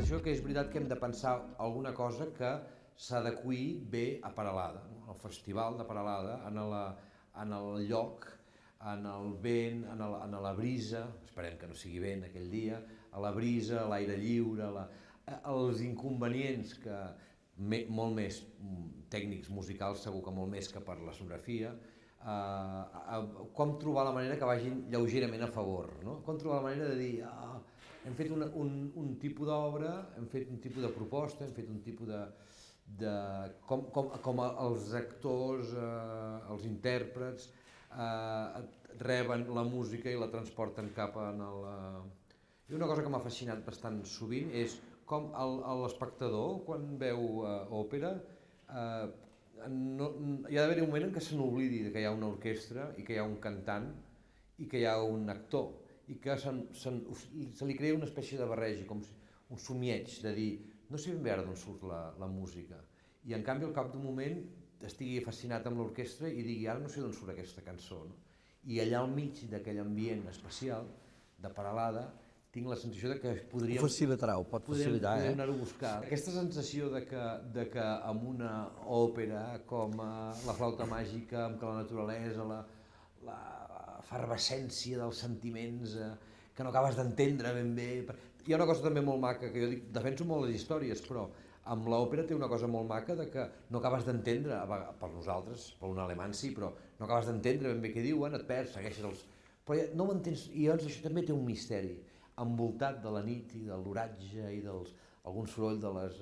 sensació que és veritat que hem de pensar alguna cosa que s'adeqüi bé a Peralada, no? Al festival de Peralada, en el lloc, en el vent, en la brisa, esperem que no sigui vent aquell dia, a la brisa, a l'aire lliure, els inconvenients que molt més tècnics musicals, segur que molt més que per la sonografia, com trobar la manera que vagin lleugerament a favor, no? Com trobar la manera de dir hem fet un tipus d'obra, hem fet un tipus de proposta, hem fet un tipus com els actors, els intèrprets reben la música i la transporten cap en el... I una cosa que m'ha fascinat bastant sovint és com l'espectador, quan veu òpera, hi ha d'haver un moment en què se n'oblidi que hi ha una orquestra i que hi ha un cantant i que hi ha un actor i que se li crea una espècie de barreja, com un somieig de dir no sé ben bé ara d'on surt la música i en canvi al cap d'un moment estigui fascinat amb l'orquestra i digui ara no sé d'on surt aquesta cançó, no? I allà al mig d'aquell ambient especial de Peralada tinc la sensació de que podríem... Ho facilitarà, ho pot facilitar, podem anar-ho a buscar. Aquesta sensació de que amb una òpera com La flauta màgica, amb que la naturalesa, l'efervescència dels sentiments, que no acabes d'entendre ben bé... Hi ha una cosa també molt maca, que jo dic, defenso molt les històries, però amb l'òpera té una cosa molt maca de que no acabes d'entendre, per nosaltres, per un alemany sí, però no acabes d'entendre ben bé què diuen, et perds, segueixes els... Però ja no ho entens, i llavors això també té un misteri, envoltat de la nit i de l'oratge i algun soroll de les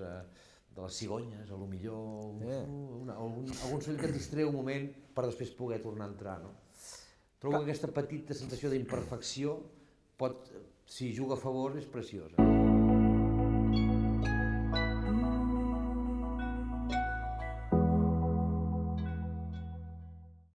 cigonyes, a lo millor, algun soroll que et distreu un moment per després poder tornar a entrar, no? Trobo que aquesta petita sensació d'imperfecció pot, si juga a favor, és preciosa.